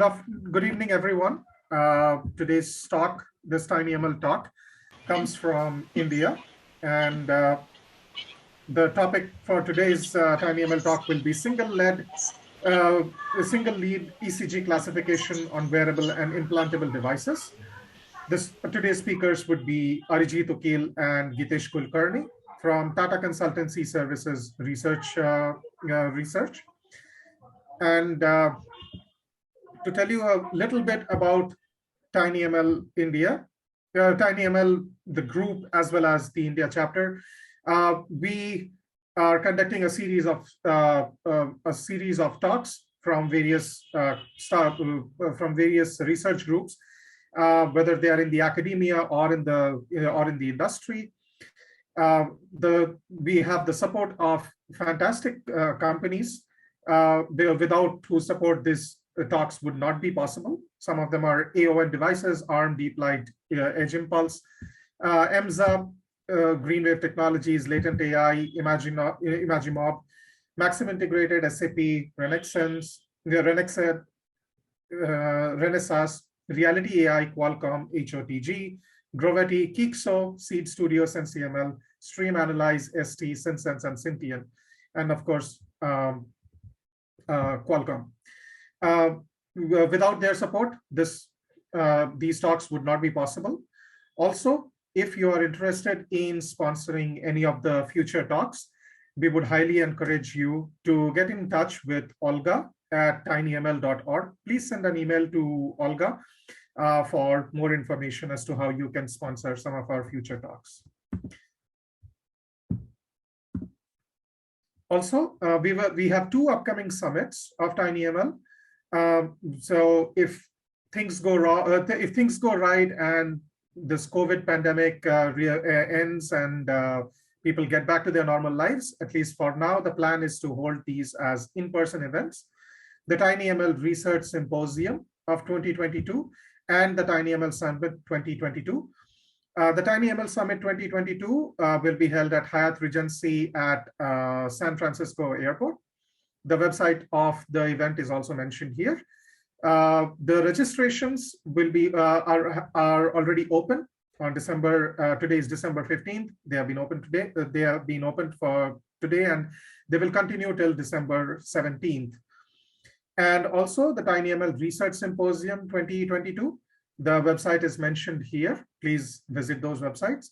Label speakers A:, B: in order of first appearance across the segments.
A: Good evening, everyone. Today's talk, this TinyML talk, comes from India. And the topic for today's TinyML talk will be uh, single lead ECG classification on wearable and implantable devices. Today's speakers would be Arijit Ukil and Gitesh Kulkarni from Tata Consultancy Services Research. And to tell you a little bit about TinyML India, TinyML, the group, as well as the India chapter. We are conducting a series of talks from various research groups, whether they are in the academia or in the industry. We have the support of fantastic companies. Without whose support this talks would not be possible. Some of them are AON Devices, ARM, DeepLight, Edge Impulse, EMSA, Greenwave Technologies, Latent AI, Imagimob, Maxim Integrated, SAP, Renesas, Reality AI, Qualcomm, HOTG, Groveti, Kixo, Seed Studio, SenseML, Stream Analyze, ST, Synsense, and Syntian, and of course, Qualcomm. Without their support, these talks would not be possible. Also, if you are interested in sponsoring any of the future talks, we would highly encourage you to get in touch with Olga at tinyml.org. Please send an email to Olga for more information as to how you can sponsor some of our future talks. Also, we have two upcoming summits of TinyML. So if things go wrong, if things go right, and this COVID pandemic ends and people get back to their normal lives, at least for now, the plan is to hold these as in-person events. The TinyML Research Symposium of 2022 and the TinyML Summit 2022. The TinyML Summit 2022 will be held at Hyatt Regency at San Francisco Airport. The website of the event is also mentioned here. The registrations will be are already open on December. Today is December 15th. They have been open today. They have been opened for today, and they will continue till December 17th. And also the TinyML Research Symposium 2022. The website is mentioned here. Please visit those websites.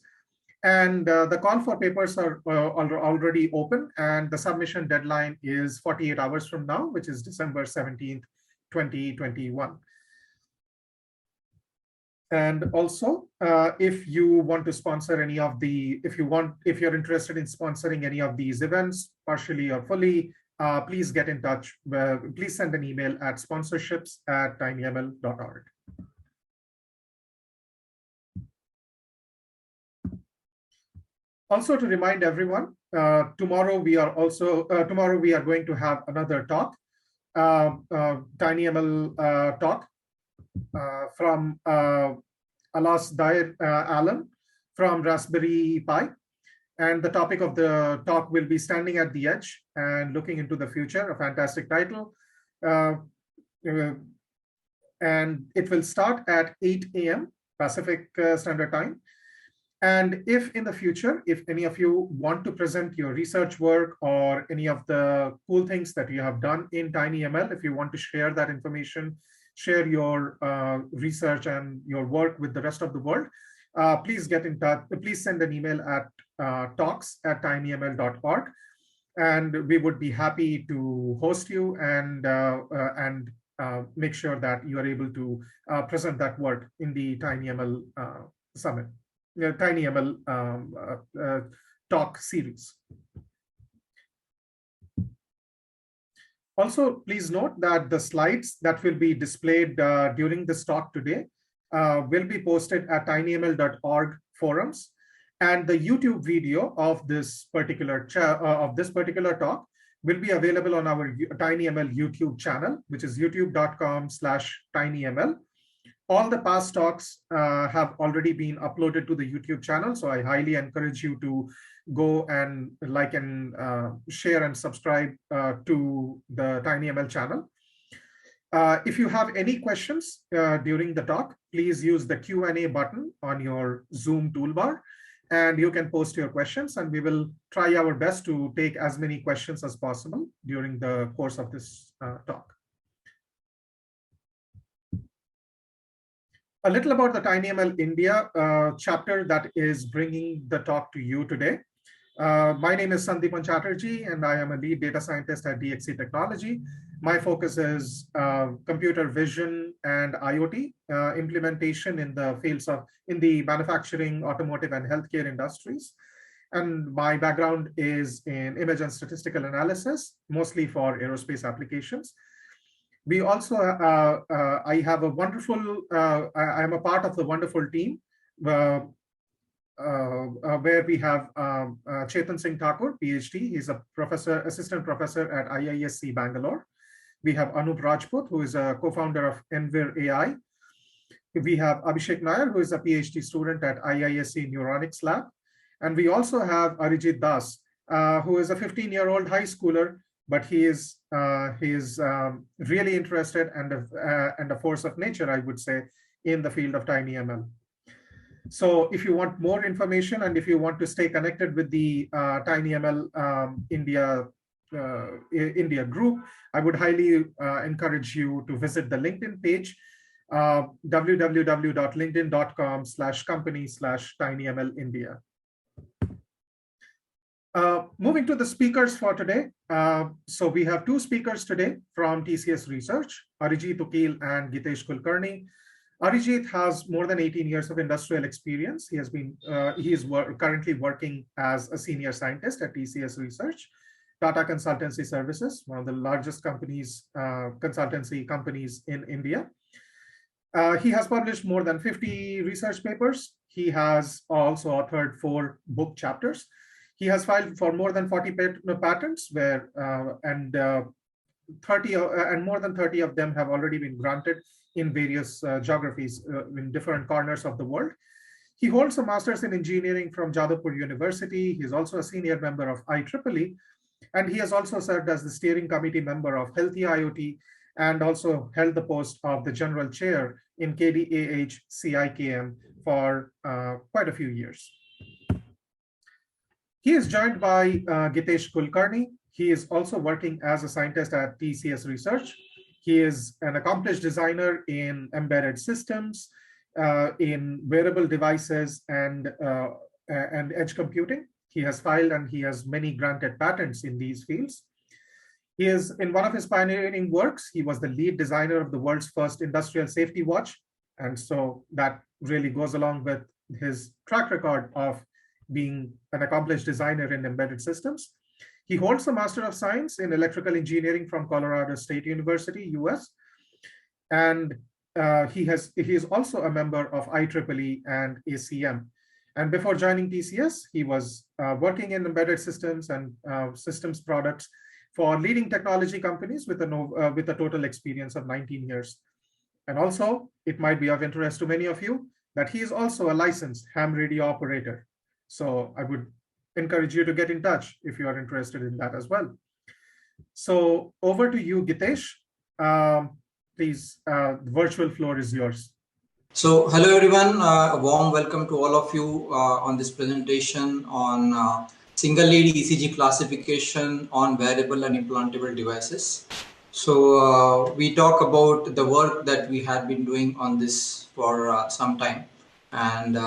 A: And the call for papers are already open, and the submission deadline is 48 hours from now, which is December 17th, 2021. And also, if you want to sponsor any of the, if you're interested in sponsoring any of these events, partially or fully, please get in touch. Please send an email at sponsorships@tinyml.org. Also, to remind everyone, tomorrow we are going to have another talk, TinyML talk from Alas Dyer Allen from Raspberry Pi. And the topic of the talk will be Standing at the Edge and Looking into the Future, a fantastic title. And it will start at 8 a.m. Pacific Standard Time. And if in the future, if any of you want to present your research work or any of the cool things that you have done in TinyML, if you want to share that information, share your research and your work with the rest of the world, please get in touch. Please send an email at talks@tinyml.org, and we would be happy to host you and make sure that you are able to present that work in the TinyML Summit. TinyML talk series. Also, please note that the slides that will be displayed during this talk today will be posted at tinyml.org forums, and the YouTube video of this particular talk will be available on our TinyML YouTube channel, which is youtube.com/tinyml. All the past talks have already been uploaded to the YouTube channel, so I highly encourage you to go and like and share and subscribe to the TinyML channel. If you have any questions during the talk, please use the Q&A button on your Zoom toolbar, and you can post your questions, and we will try our best to take as many questions as possible during the course of this talk. A little about the TinyML India chapter that is bringing the talk to you today. My name is Sandeepan Chatterjee, and I am a lead data scientist at DXC Technology. My focus is computer vision and IoT implementation in the fields of the manufacturing, automotive, and healthcare industries. And my background is in image and statistical analysis, mostly for aerospace applications. We also, I have a wonderful, I am a part of the wonderful team where we have Chetan Singh Thakur, PhD. He's a professor, assistant professor at IISc Bangalore. We have Anup Rajput, who is a co-founder of Envir AI. We have Abhishek Nair, who is a PhD student at IISc Neuronics Lab. And we also have Arijit Das, who is a 15-year-old high schooler, but he is really interested and a force of nature, I would say, in the field of TinyML. So if you want more information and if you want to stay connected with the TinyML India group, I would highly encourage you to visit the LinkedIn page, www.linkedin.com/company/tinymlindia. Moving to the speakers for today. So we have two speakers today from TCS Research, Arijit Ukil and Gitesh Kulkarni. Arijit has more than 18 years of industrial experience. He is currently working as a senior scientist at TCS Research, Tata Consultancy Services, one of the largest consultancy companies in India. He has published more than 50 research papers. He has also authored 4 book chapters. He has filed for more than 40 patents, and more than 30 of them have already been granted in various geographies in different corners of the world. He holds a master's in engineering from Jadavpur University. He is also a senior member of IEEE, and he has also served as the steering committee member of Healthy IoT and also held the post of the general chair in KDAH CIKM for quite a few years. He is joined by Gitesh Kulkarni. He is also working as a scientist at TCS Research. He is an accomplished designer in embedded systems, in wearable devices, and edge computing. He has filed and he has many granted patents in these fields. He is, in one of his pioneering works, he was the lead designer of the world's first industrial safety watch. And so that really goes along with his track record of being an accomplished designer in embedded systems. He holds a Master of Science in Electrical Engineering from Colorado State University, US. And he is also a member of IEEE and ACM. And before joining TCS, he was working in embedded systems and systems products for leading technology companies with a total experience of 19 years. And also, it might be of interest to many of you that he is also a licensed ham radio operator. So I would encourage you to get in touch if you are interested in that as well. So over to you, Gitesh. Please, the virtual floor is yours.
B: So hello everyone, a warm welcome to all of you on this presentation on single lead ECG classification on wearable and implantable devices. So we talk about the work that we had been doing on this for some time, and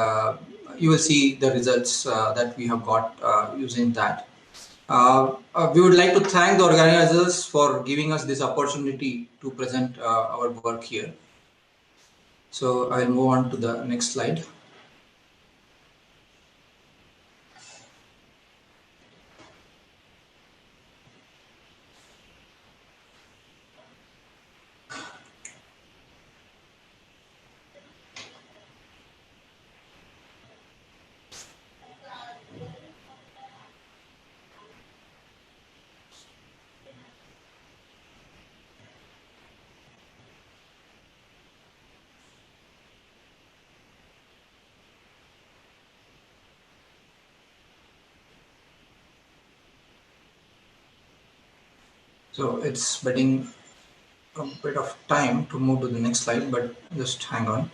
B: you will see the results that we have got using that. We would like to thank the organizers for giving us this opportunity to present our work here. So I'll move on to the next slide. So it's betting. a bit of time to move to the next slide, but just hang on.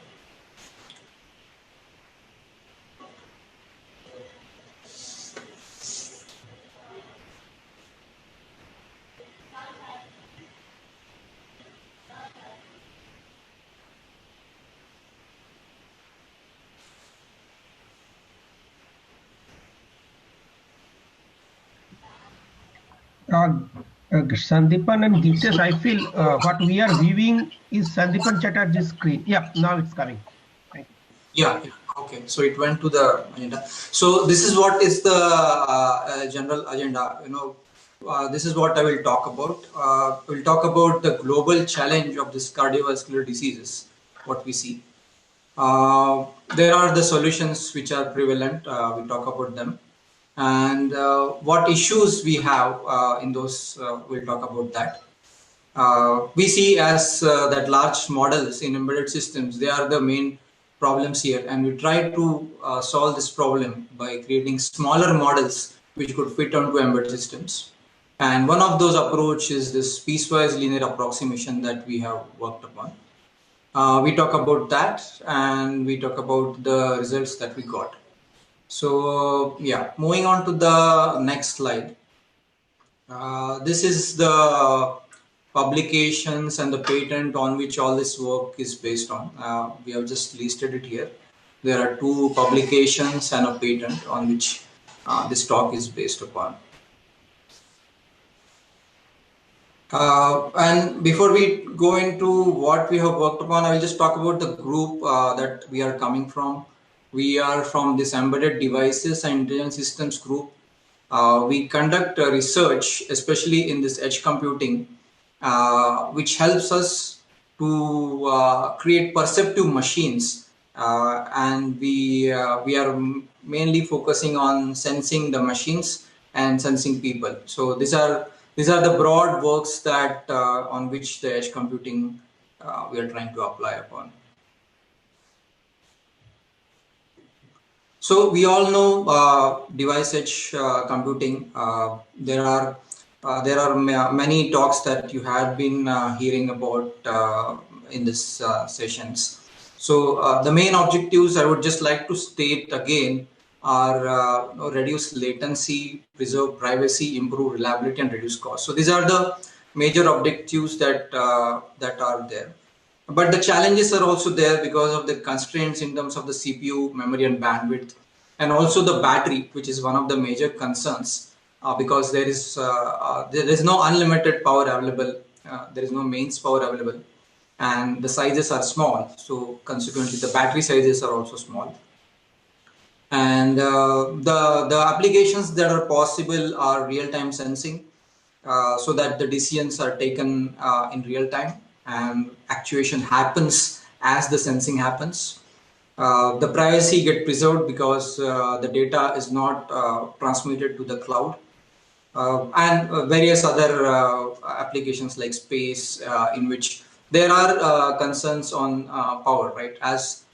C: Sandipan and Gitesh, I feel what we are viewing is Sandipan Chatterjee's screen. Yeah, now it's coming. Thank you.
B: Yeah. Okay. So it went to the agenda. So this is what is the general agenda. This is what I will talk about. We'll talk about the global challenge of this cardiovascular diseases, what we see. There are the solutions which are prevalent. We talk about them. And what issues we have in those, we'll talk about that. We see as that large models in embedded systems, they are the main problems here, and we try to solve this problem by creating smaller models which could fit onto embedded systems. And one of those approach is this piecewise linear approximation that we have worked upon. We talk about that, and we talk about the results that we got. So yeah, moving on to the next slide. This is the publications and the patent on which all this work is based on. We have just listed it here. There are 2 publications and a patent on which this talk is based upon. And before we go into what we have worked upon, I will just talk about the group that we are coming from. We are from this Embedded Devices and Intelligent Systems group. We conduct research, especially in this edge computing, which helps us to create perceptive machines, and we are mainly focusing on sensing the machines and sensing people. So these are the broad works that on which the edge computing we are trying to apply upon. So we all know device edge computing. There are many talks that you have been hearing about in this sessions. So the main objectives I would just like to state again are reduce latency, preserve privacy, improve reliability, and reduce cost. So these are the major objectives that are there. But the challenges are also there because of the constraints in terms of the CPU, memory, and bandwidth, and also the battery, which is one of the major concerns because there is no unlimited power available. There is no mains power available, and the sizes are small. So consequently, the battery sizes are also small. And the applications that are possible are real-time sensing, so that the decisions are taken in real time, and actuation happens as the sensing happens. The privacy get preserved because the data is not transmitted to the cloud, and various other applications like space, in which there are concerns on power, right? As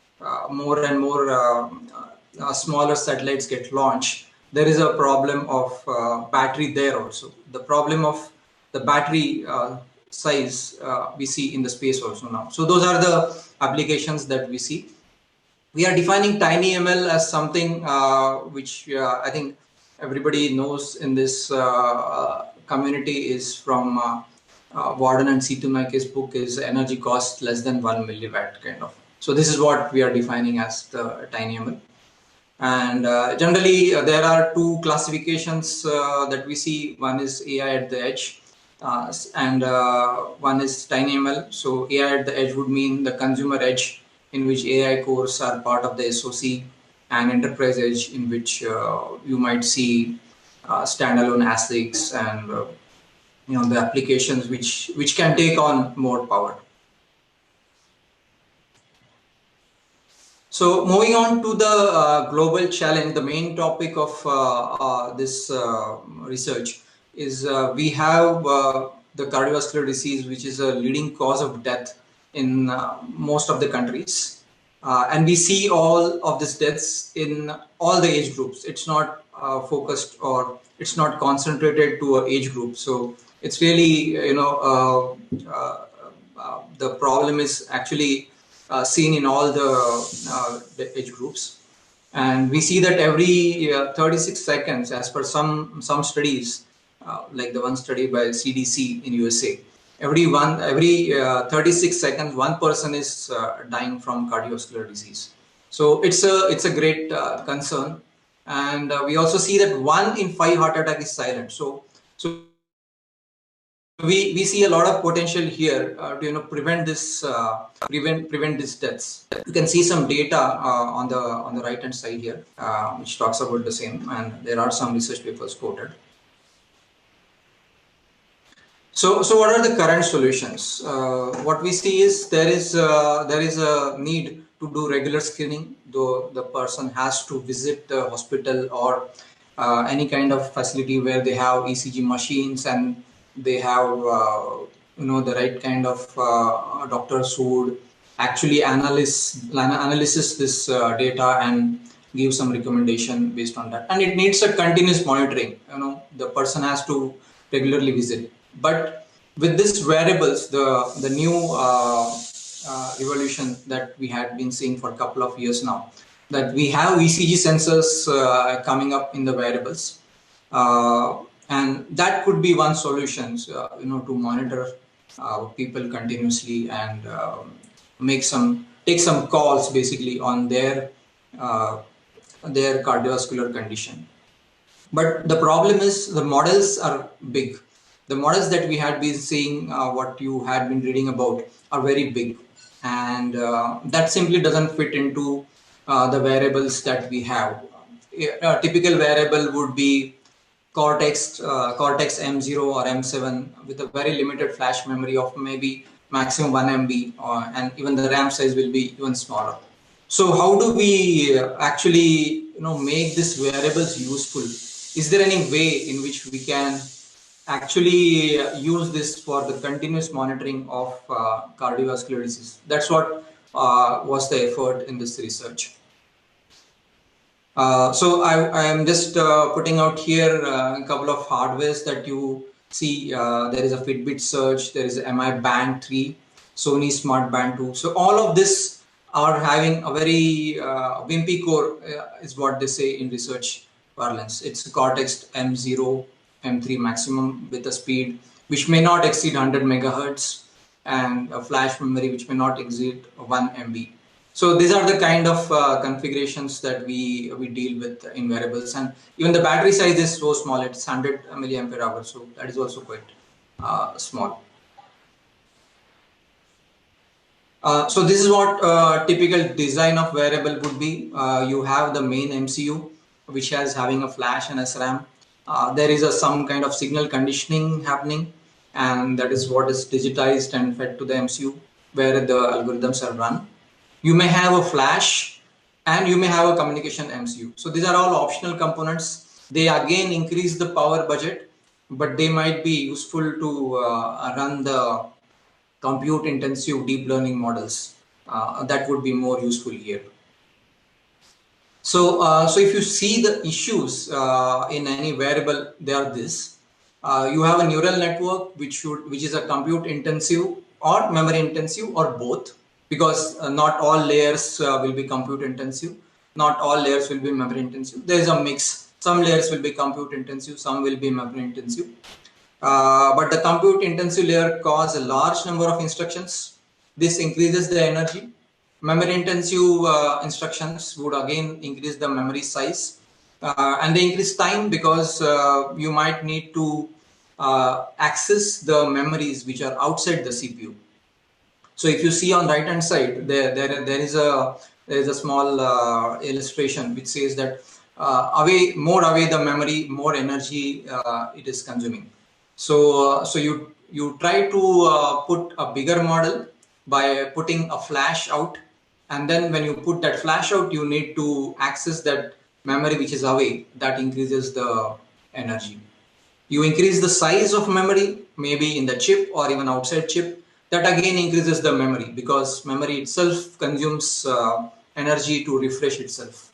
B: more and more smaller satellites get launched, there is a problem of battery there also. The problem of the battery size we see in the space also now. So those are the applications that we see. We are defining TinyML as something which I think everybody knows in this community is from Warden and C2 Nike's book is energy cost less than 1 milliwatt kind of. So this is what we are defining as the TinyML. And generally there are 2 classifications that we see. One is AI at the edge, and one is TinyML. So AI at the edge would mean the consumer edge, in which AI cores are part of the SoC, and enterprise edge, in which you might see standalone ASICs and the applications which can take on more power. So moving on to the global challenge, the main topic of this research is we have the cardiovascular disease, which is a leading cause of death in most of the countries. And we see all of these deaths in all the age groups. It's not focused, or it's not concentrated to an age group. So it's really, the problem is actually seen in all the age groups. And we see that every 36 seconds, as per some studies, like the one study by CDC in USA, every 36 seconds, one person is dying from cardiovascular disease. So it's a great concern. And we also see that 1 in 5 heart attack is silent. So we see a lot of potential here to prevent this prevent these deaths. You can see some data on the right hand side here, which talks about the same, and there are some research papers quoted. So what are the current solutions? What we see is there is a need to do regular screening, though the person has to visit the hospital or any kind of facility where they have ECG machines and they have the right kind of doctors who would actually analyze this data and give some recommendation based on that. And it needs a continuous monitoring. The person has to regularly visit. But with this wearables, the new revolution that we had been seeing for a couple of years now, that we have ECG sensors coming up in the wearables, and that could be one solution, to monitor people continuously and take some calls basically on their cardiovascular condition. But the problem is the models are big. The models that we had been seeing, what you had been reading about, are very big, and that simply doesn't fit into the wearables that we have. A typical wearable would be Cortex M0 or M7 with a very limited flash memory of maybe maximum 1 MB, and even the RAM size will be even smaller. So how do we actually make these wearables useful? Is there any way in which we can actually use this for the continuous monitoring of cardiovascular disease? That's what was the effort in this research. So I am just putting out here a couple of hardwares that you see. There is a Fitbit Surge, there is a Mi Band 3, Sony Smart Band 2. So all of this are having a very wimpy core, is what they say in research parlance. It's a Cortex M0, M3 maximum with a speed which may not exceed 100 megahertz and a flash memory which may not exceed 1 MB. So these are the kind of configurations that we deal with in wearables, and even the battery size is so small. It's 100 milliampere hours, so that is also quite small. So this is what typical design of wearable would be. You have the main MCU, which has having a flash and SRAM. There is some kind of signal conditioning happening, and that is what is digitized and fed to the MCU, where the algorithms are run. You may have a flash and you may have a communication MCU. So these are all optional components. They again increase the power budget, but they might be useful to run the compute intensive deep learning models. That would be more useful here. So if you see the issues in any wearable, they are this. You have a neural network which is a compute intensive or memory intensive or both, because not all layers will be compute intensive, not all layers will be memory intensive. There is a mix. Some layers will be compute intensive, some will be memory intensive. But the compute intensive layer calls a large number of instructions. This increases the energy. Memory intensive instructions would again increase the memory size, and they increase time because you might need to access the memories which are outside the CPU. So if you see on right hand side, there is a small illustration which says that more away the memory, more energy it is consuming. So you try to put a bigger model by putting a flash out, and then when you put that flash out, you need to access that memory which is away. That increases the energy. You increase the size of memory, maybe in the chip or even outside chip. That again increases the memory, because memory itself consumes energy to refresh itself.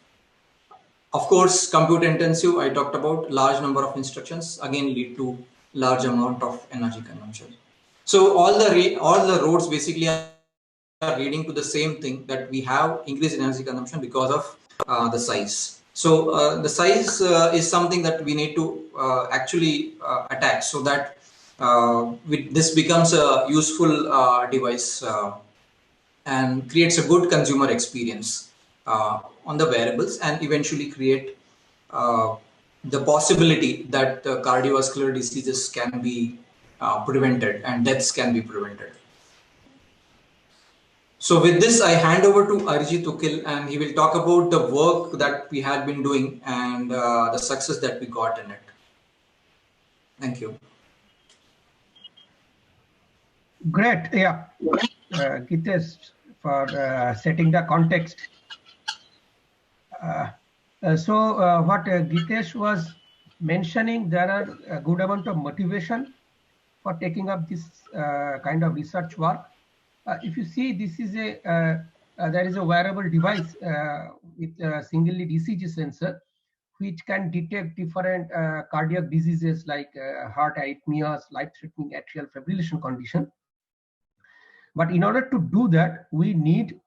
B: Of course, compute intensive, I talked about, large number of instructions again lead to large amount of energy consumption. So all the roads basically are leading to the same thing, that we have increased energy consumption because of the size. So the size is something that we need to actually attack, so that this becomes a useful device and creates a good consumer experience on the wearables, and eventually create the possibility that cardiovascular diseases can be prevented and deaths can be prevented. So with this, I hand over to Arijit Ukil, and he will talk about the work that we had been doing and the success that we got in it. Thank you.
C: Great. Yeah. Gitesh, for setting the context. What Gitesh was mentioning, there are a good amount of motivation for taking up this kind of research work. If you see, this is there is a wearable device with a single lead ECG sensor, which can detect different cardiac diseases like heart arrhythmias, life-threatening atrial fibrillation condition. But in order to do that, we need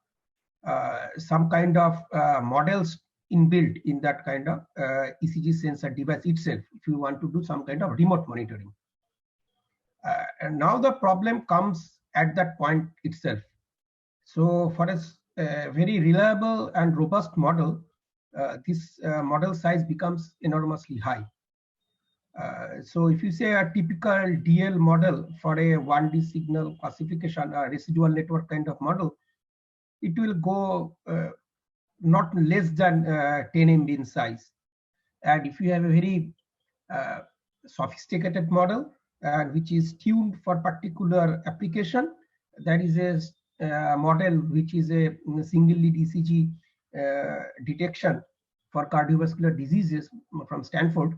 C: some kind of models inbuilt in that kind of ECG sensor device itself, if you want to do some kind of remote monitoring. And now the problem comes at that point itself. So for a very reliable and robust model, this model size becomes enormously high. So if you say a typical DL model for a 1D signal classification, residual network kind of model, it will go not less than 10 MB in size. And if you have a very sophisticated model, which is tuned for particular application, that is a model which is a single lead ECG detection for cardiovascular diseases from Stanford.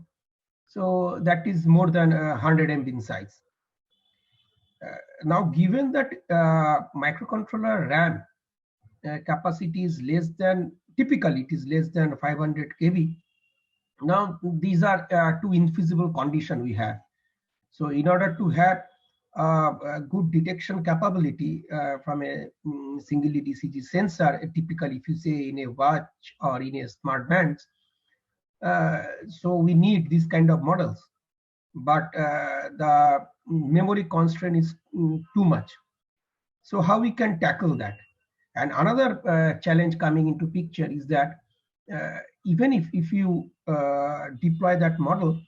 C: So that is more than 100 MB in size. Now, given that microcontroller RAM capacity is less than, typically it is less than 500 KB. Now, these are two infeasible conditions we have. So in order to have a good detection capability from a single lead ECG sensor, typically if you say in a watch or in a smart bands, so we need these kind of models. But the memory constraint is too much. So how we can tackle that? And another challenge coming into picture is that even if you deploy that model,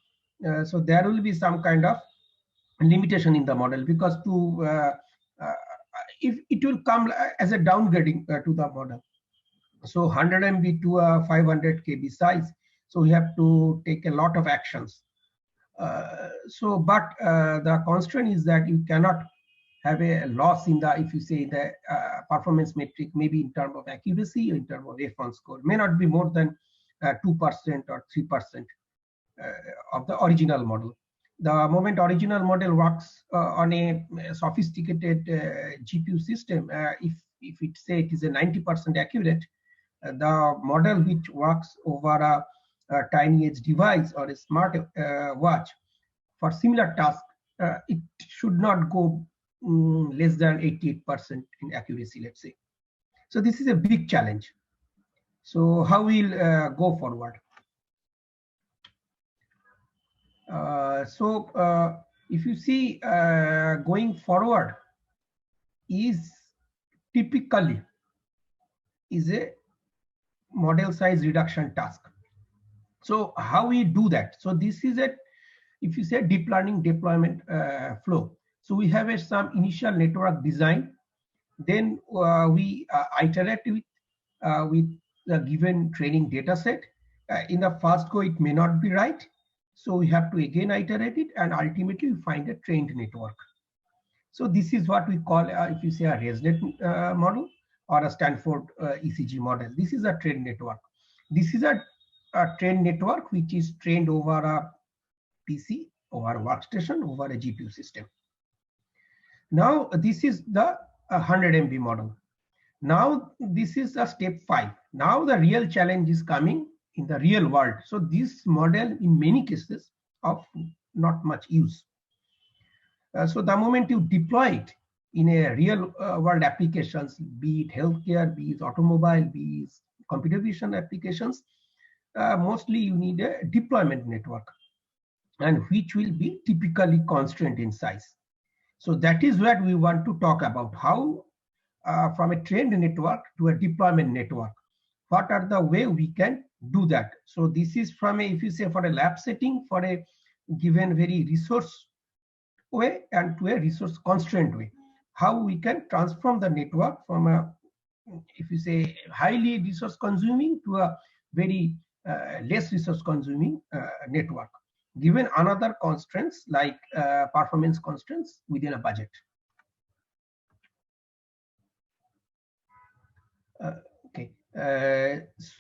C: so there will be some kind of limitation in the model, because if it will come as a downgrading to the model. So 100 MB to a 500 KB size. So we have to take a lot of actions. But the constraint is that you cannot have a loss in the, if you say the performance metric, maybe in terms of accuracy or in terms of F1 score, may not be more than 2% or 3% of the original model. The moment original model works on a sophisticated GPU system, if it say it is a 90% accurate, the model which works over a tiny edge device or a smart watch for similar task, it should not go less than 88% in accuracy, let's say. So this is a big challenge. So how we'll go forward? If you see going forward is typically is a model size reduction task. So how we do that? So this is a, if you say deep learning deployment flow. So we have some initial network design, then we iterate with the given training data set. In the first go, it may not be right. So we have to again iterate it, and ultimately we find a trained network. So this is what we call, if you say a ResNet model or a Stanford ECG model. This is a trained network. This is a trained network which is trained over a PC, over a workstation, over a GPU system. Now this is the 100 MB model. Now this is a step 5. Now the real challenge is coming in the real world. So this model in many cases of not much use. So the moment you deploy it in a real world applications, be it healthcare, be it automobile, be it computer vision applications, mostly you need a deployment network, and which will be typically constrained in size. So that is what we want to talk about, how from a trained network to a deployment network, what are the way we can do that. So this is from a, if you say for a lab setting, for a given very resource way and to a resource constraint way, how we can transform the network from a, if you say, highly resource consuming to a very less resource consuming network, given another constraints like performance constraints within a budget.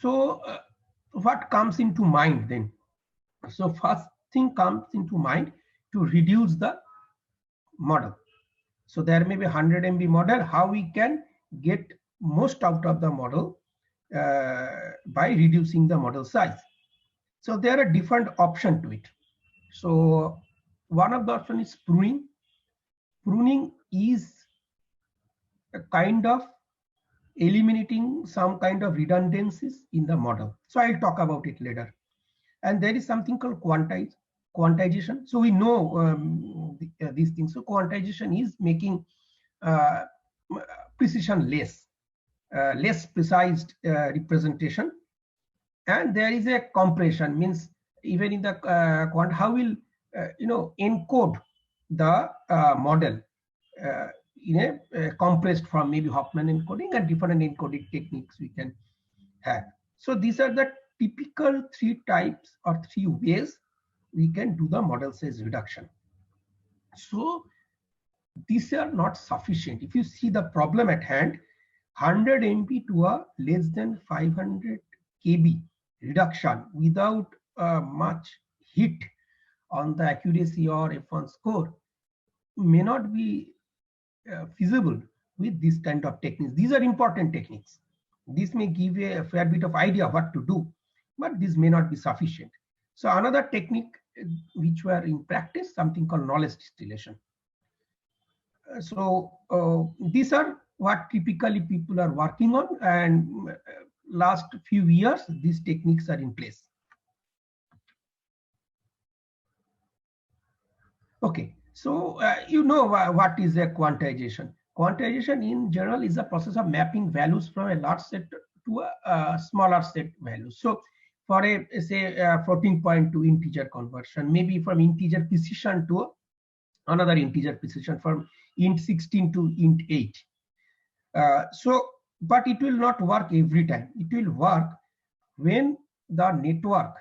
C: So what comes into mind then? So first thing comes into mind to reduce the model. So there may be 100 MB model, how we can get most out of the model by reducing the model size. So there are different options to it. So one of the options is pruning. Pruning is a kind of eliminating some kind of redundancies in the model. So I'll talk about it later. And there is something called quantization. So we know these things. So quantization is making precision less precise representation. And there is a compression, means even in the quant, how will encode the model in a compressed form, maybe Hoffman encoding and different encoding techniques we can have. So these are the typical 3 types or 3 ways we can do the model size reduction. So these are not sufficient. If you see the problem at hand, 100 MB to a less than 500 KB reduction without much hit on the accuracy or F1 score may not be feasible with this kind of techniques. These are important techniques. This may give you a fair bit of idea what to do, but this may not be sufficient. So another technique which were in practice, something called knowledge distillation. So these are what typically people are working on, and last few years these techniques are in place. Okay, so you know what is a quantization. Quantization in general is a process of mapping values from a large set to a smaller set values. So for a say floating point to integer conversion, maybe from integer precision to another integer precision, from int 16 to int 8. But it will not work every time. It will work when the network,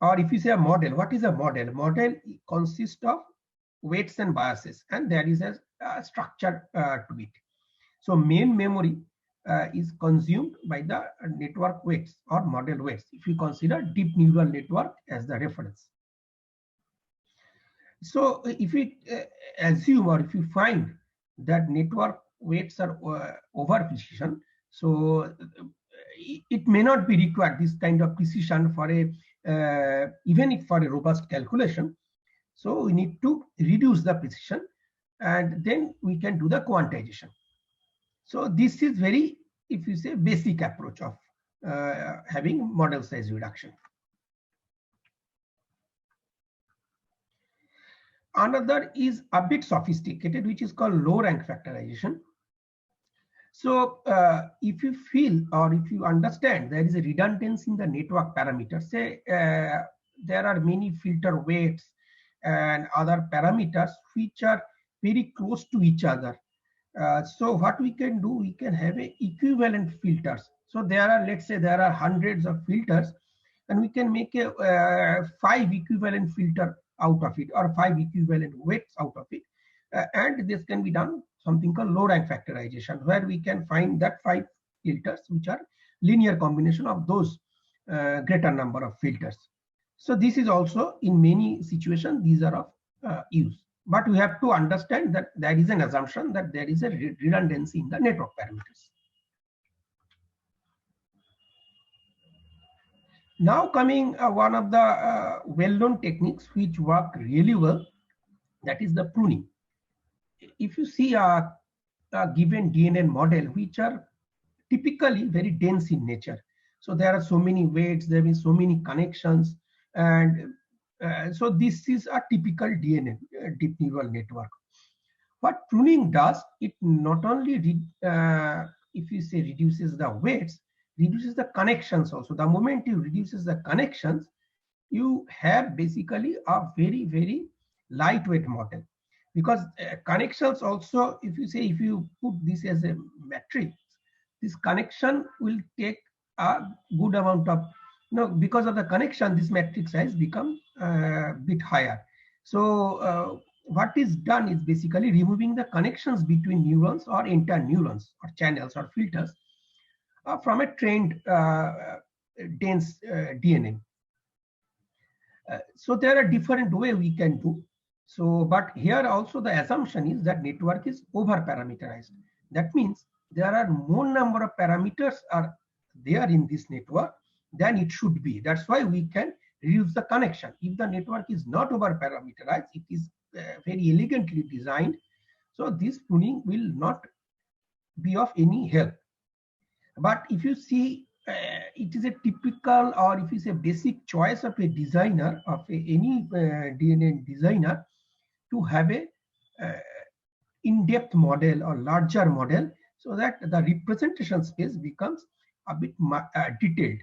C: or if you say a model, what is a model? Model consists of weights and biases, and there is a structure to it. So main memory is consumed by the network weights or model weights, if you consider deep neural network as the reference. So if we assume, or if you find that network weights are over precision, so it may not be required this kind of precision for a even if for a robust calculation. So we need to reduce the precision, and then we can do the quantization. So this is very, if you say, basic approach of having model size reduction. Another is a bit sophisticated, which is called low rank factorization. So if you feel, or if you understand there is a redundancy in the network parameters, say there are many filter weights and other parameters which are very close to each other. So what we can do, we can have a equivalent filters. So there are, let's say there are hundreds of filters, and we can make a 5 equivalent filter out of it, or 5 equivalent weights out of it. And this can be done something called low rank factorization, where we can find that 5 filters which are linear combination of those greater number of filters. So this is also in many situations these are of use, but we have to understand that there is an assumption that there is a redundancy in the network parameters. Now coming one of the well-known techniques which work really well, that is the pruning. if you see a given DNN model, which are typically very dense in nature. So there are so many weights, there have been so many connections, and so this is a typical DNN, deep neural network. What pruning does, it not only, if you say reduces the weights, reduces the connections also. The moment you reduces the connections, you have basically a very, very lightweight model. Because connections also, if you say, if you put this as a matrix, this connection will take a good amount of, because of the connection, this matrix size become a bit higher. So what is done is basically removing the connections between neurons or inter-neurons or channels or filters from a trained dense DNA. So there are different ways we can do. So, but here also the assumption is that network is over parameterized. That means there are more number of parameters are there in this network than it should be. That's why we can reduce the connection. If the network is not over parameterized, it is very elegantly designed. So this pruning will not be of any help. But if you see, it is a typical, or if you say basic choice of a designer, of any DNA designer, to have a in-depth model or larger model, so that the representation space becomes a bit detailed.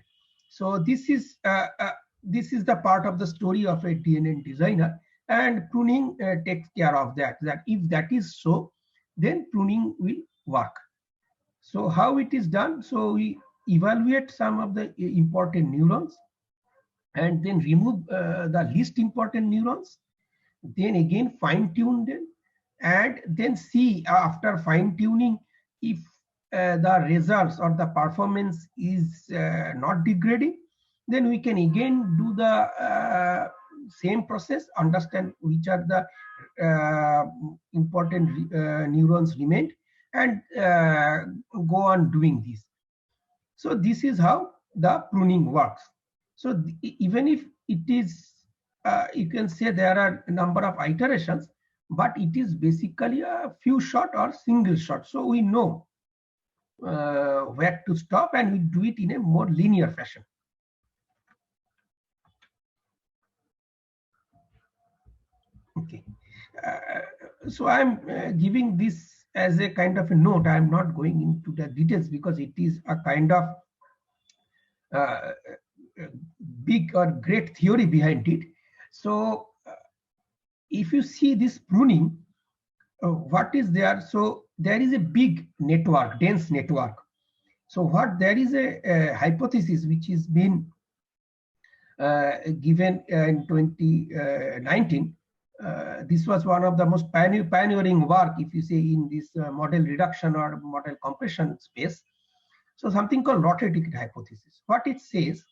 C: So this is the part of the story of a DNA designer, and pruning takes care of that. That if that is so, then pruning will work. So how it is done? So we evaluate some of the important neurons and then remove the least important neurons, then again fine tune them, and then see after fine tuning if the results or the performance is not degrading, then we can again do the same process, understand which are the important neurons remained, and go on doing this. So this is how the pruning works. So even if it is, you can say there are a number of iterations, but it is basically a few shot or single shot. So we know where to stop, and we do it in a more linear fashion. Okay. So I'm giving this as a kind of a note. I'm not going into the details because it is a kind of big or great theory behind it. So if you see this pruning, what is there? So there is a big network, dense network. So what there is a hypothesis which has been given in 2019. This was one of the most pioneering work, if you say, in this model reduction or model compression space. So something called lottery ticket hypothesis. What it says,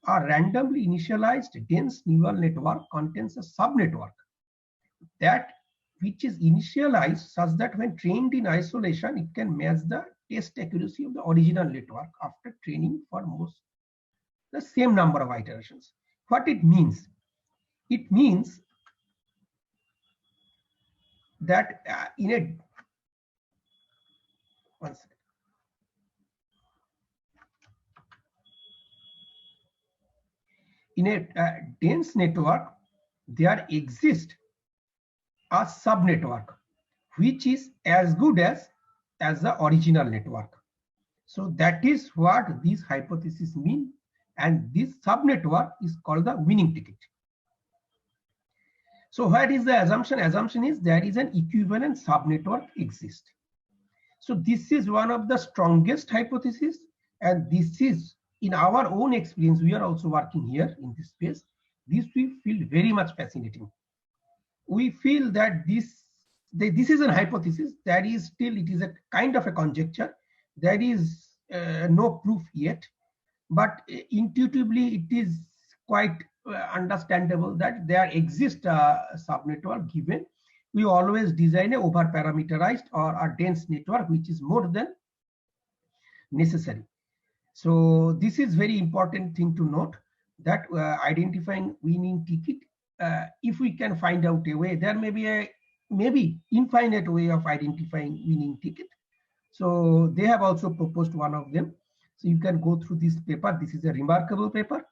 C: a randomly initialized dense neural network contains a subnetwork that which is initialized such that when trained in isolation, it can match the test accuracy of the original network after training for most the same number of iterations. What it means? It means that in a one second. In a dense network, there exists a subnetwork which is as good as the original network. So that is what these hypotheses mean, and this subnetwork is called the winning ticket. So what is the assumption? Assumption is there is an equivalent subnetwork exists. So this is one of the strongest hypotheses, and this is, in our own experience, we are also working here in this space. This we feel very much fascinating. We feel that this is a hypothesis. There is still, it is a kind of a conjecture. There is no proof yet, but intuitively it is quite understandable that there exists a subnetwork given we always design a over parameterized or a dense network which is more than necessary. So this is very important thing to note, that identifying winning ticket, if we can find out a way, there may be a maybe infinite way of identifying winning ticket. So they have also proposed one of them. So you can go through this paper. This is a remarkable paper.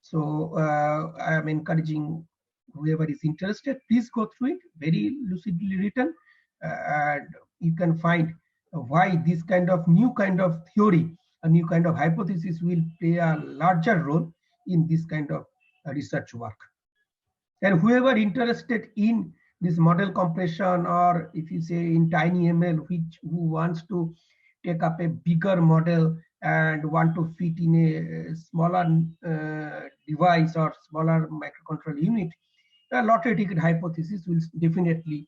C: So I am encouraging whoever is interested, please go through it. Very lucidly written, and you can find why this kind of new kind of theory, a new kind of hypothesis will play a larger role in this kind of research work. And whoever interested in this model compression, or if you say in TinyML, who wants to take up a bigger model and want to fit in a smaller device or smaller microcontroller unit, a lottery ticket hypothesis will definitely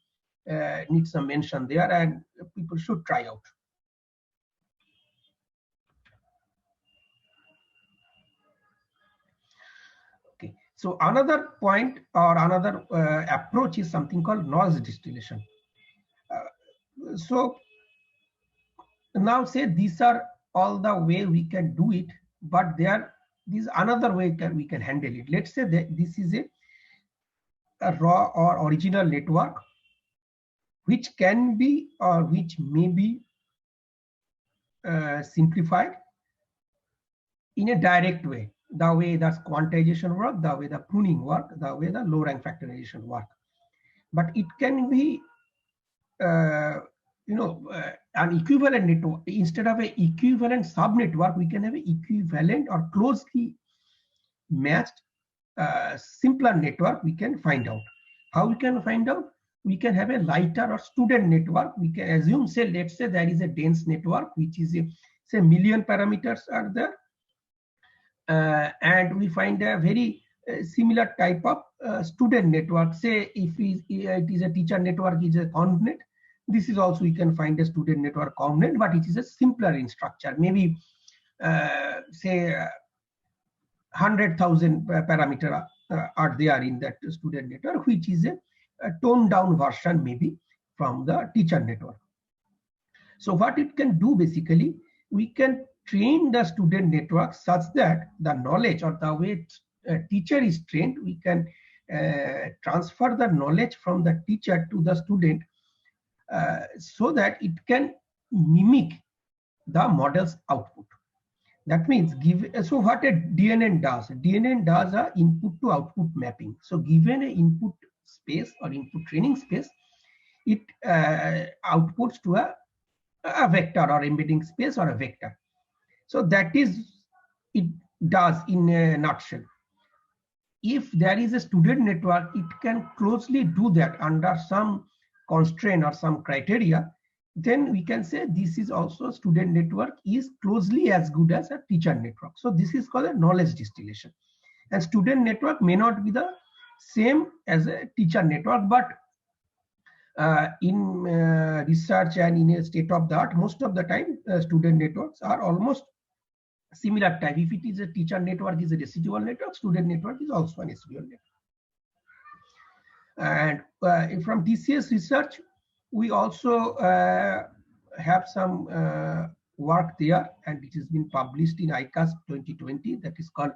C: need some mention there, and people should try out. Okay, so another point or another approach is something called knowledge distillation. So now say these are all the way we can do it, but there is another way we can handle it. Let's say that this is a raw or original network which can be or which may be simplified in a direct way, the way the quantization work, the way the pruning work, the way the low rank factorization work. But it can be an equivalent network. Instead of an equivalent subnetwork, we can have an equivalent or closely matched simpler network. We can find out. How we can find out? We can have a lighter or student network. We can assume, say, let's say there is a dense network, which is say million parameters are there. And we find a very similar type of student network. Say if it is a teacher network, is a ConvNet. This is also, you can find a student network ConvNet, but it is a simpler in structure. Maybe say 100,000 parameters are there in that student network, which is a toned down version maybe from the teacher network. So what it can do basically, we can train the student network such that the knowledge or the way a teacher is trained, we can transfer the knowledge from the teacher to the student so that it can mimic the model's output. That means so what a DNN does a input to output mapping. So given an input space or input training space, it outputs to a vector or embedding space or a vector. So that is, it does in a nutshell. If there is a student network, it can closely do that under some constraint or some criteria. Then we can say this is also student network is closely as good as a teacher network. So this is called a knowledge distillation. And student network may not be the same as a teacher network, but in research and in a state of the art, most of the time student networks are almost similar type. If it is a teacher network, is a residual network, student network is also an residual network. And from TCS research, we also have some work there, and it has been published in ICAST 2020, that is called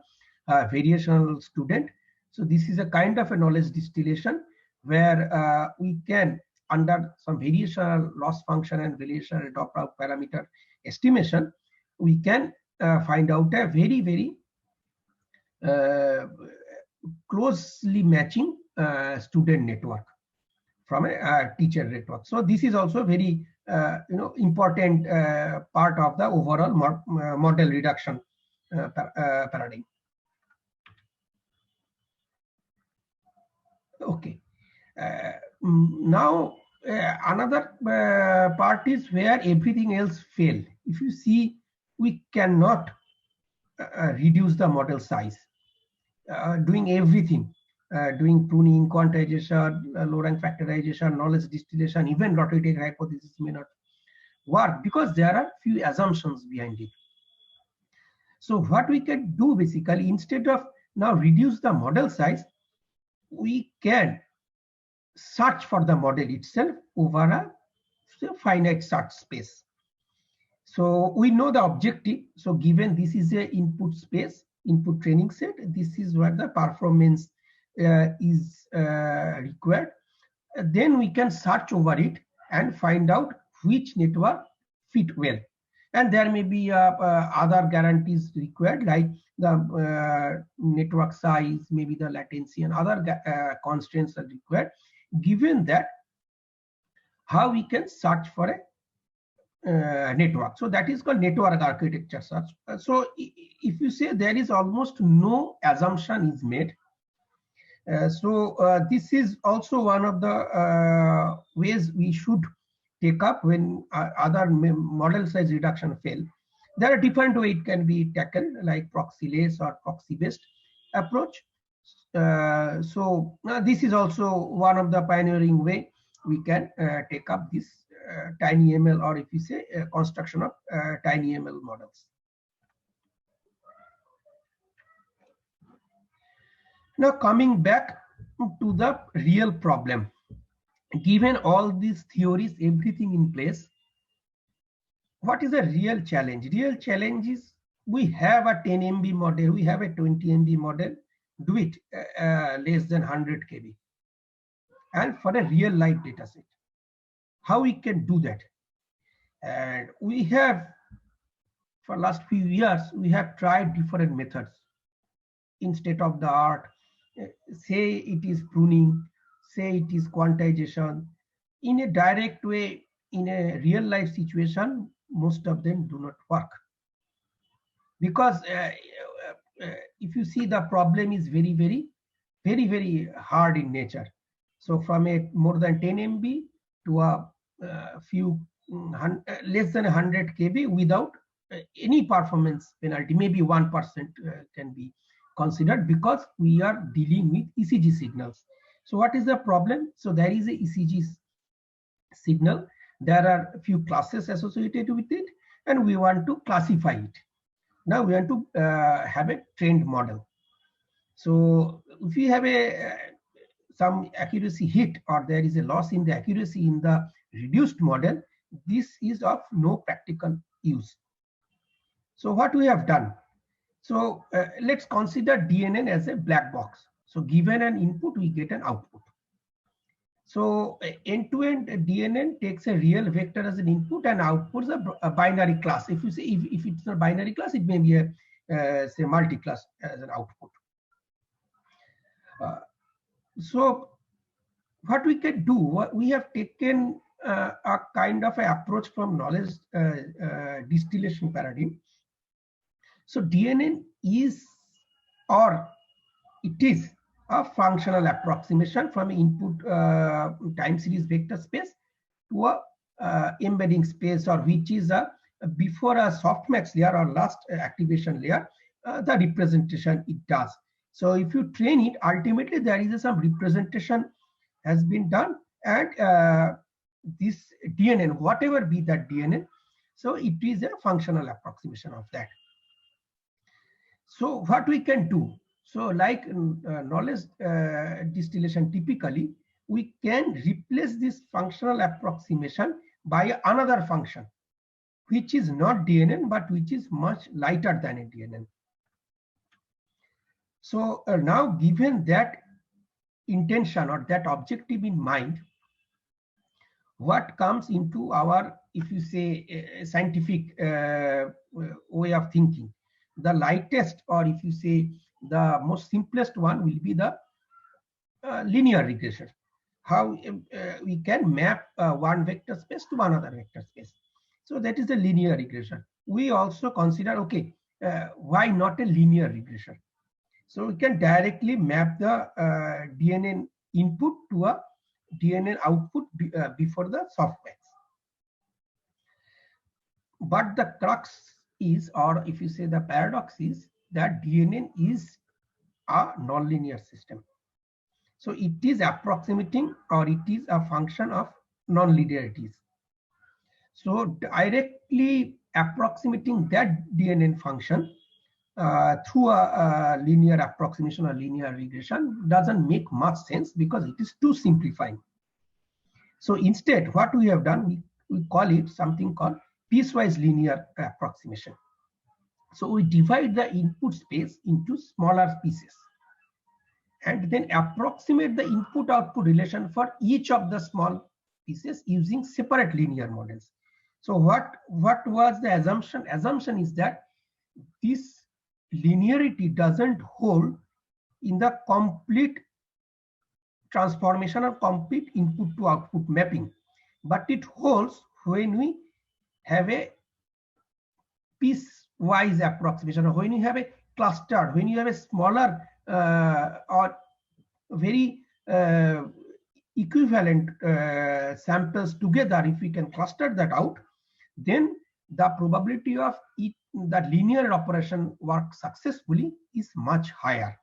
C: variational student. So this is a kind of a knowledge distillation where we can, under some variational loss function and variational dropout parameter estimation, we can find out a very, very closely matching student network from a teacher network. So this is also very important part of the overall model reduction paradigm. Okay. Now another part is where everything else fail. If you see, we cannot reduce the model size. Doing everything, doing pruning, quantization, low rank factorization, knowledge distillation, even lottery ticket hypothesis may not work because there are few assumptions behind it. So what we can do basically, instead of now reduce the model size, we can search for the model itself over a finite search space. So we know the objective. So given this is a input space, input training set, this is where the performance is required. then we can search over it and find out which network fit well. And there may be other guarantees required, like the network size, maybe the latency, and other constraints are required. Given that, how we can search for a network. So that is called network architecture search. So if you say there is almost no assumption is made, this is also one of the ways we should take up when other model size reduction fail. There are different ways it can be tackled, like proxyless or proxy-based approach. This is also one of the pioneering way we can take up this TinyML, or if you say construction of TinyML models. Now coming back to the real problem, given all these theories, everything in place, what is the real challenge? Real challenge is we have a 10 MB model, we have a 20 MB model, do it less than 100 KB. And for a real life data set, how we can do that? And we have, for last few years, we have tried different methods in state of the art. Say it is pruning, say it is quantization. In a direct way, in a real life situation, most of them do not work. Because if you see, the problem is very hard in nature. So from a more than 10 MB to a few less than 100 KB without any performance penalty, maybe 1% can be considered, because we are dealing with ECG signals. So what is the problem? So there is a ECG signal. There are a few classes associated with it, and we want to classify it. Now we want to have a trained model. So if we have some accuracy hit, or there is a loss in the accuracy in the reduced model, this is of no practical use. So what we have done? So let's consider DNN as a black box. So given an input, we get an output. So end-to-end DNN takes a real vector as an input and outputs a binary class. If you say if it's a binary class, it may be a say multi-class as an output. So what we can do, we have taken a kind of an approach from knowledge distillation paradigm. So DNN is, or it is, a functional approximation from input time series vector space to a embedding space, or which is before a softmax layer or last activation layer, the representation it does. So if you train it, ultimately there is some representation has been done, and this DNN, whatever be that DNN, so it is a functional approximation of that. So what we can do? So like knowledge distillation, typically we can replace this functional approximation by another function, which is not DNN, but which is much lighter than a DNN. So now, given that intention or that objective in mind, what comes into our, if you say, scientific way of thinking, the lightest, or if you say the most simplest one, will be the linear regression. How we can map one vector space to another vector space. So that is the linear regression. We also consider, okay, why not a linear regression? So we can directly map the DNN input to a DNN output before the softmax. But the crux is, or if you say the paradox is, that DNN is a nonlinear system. So it is approximating, or it is a function of nonlinearities. So directly approximating that DNN function through a linear approximation or linear regression doesn't make much sense, because it is too simplifying. So instead, what we have done, we call it something called piecewise linear approximation. So we divide the input space into smaller pieces. and then approximate the input-output relation for each of the small pieces using separate linear models. So what was the assumption? Assumption is that this linearity doesn't hold in the complete transformation or complete input to output mapping, but it holds when we have a piecewise approximation, or when you have a cluster, when you have a smaller or very equivalent samples together. If we can cluster that out, then the probability of that linear operation work successfully is much higher.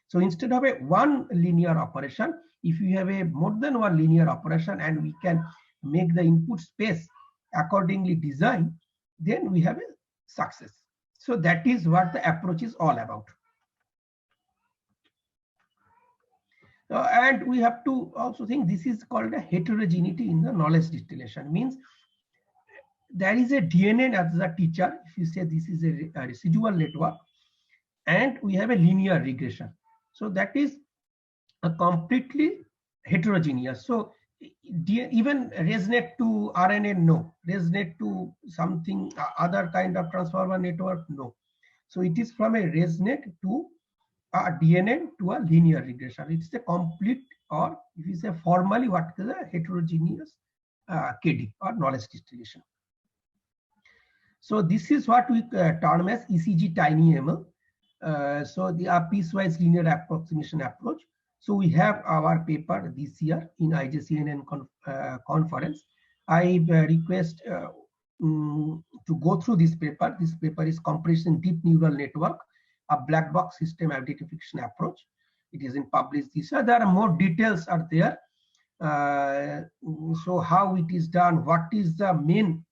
C: So instead of a one linear operation, if you have a more than one linear operation and we can make the input space accordingly designed, then we have a success. So that is what the approach is all about. And we have to also think this is called a heterogeneity in the knowledge distillation. Means there is a DNA as a teacher, if you say this is a residual network, and we have a linear regression. So that is a completely heterogeneous. So even ResNet to RNN, no. ResNet to something other kind of transformer network, no. So it is from a ResNet to a DNA to a linear regression. It's a complete, or if you say formally, what is a heterogeneous KD or knowledge distillation. So this is what we term as ECG TinyML. So the piecewise linear approximation approach. So we have our paper this year in IJCNN conference. I request to go through this paper. This paper is Compression Deep Neural Network, a black box system identification approach. It is published this year. There are more details are there. So how it is done, what is the main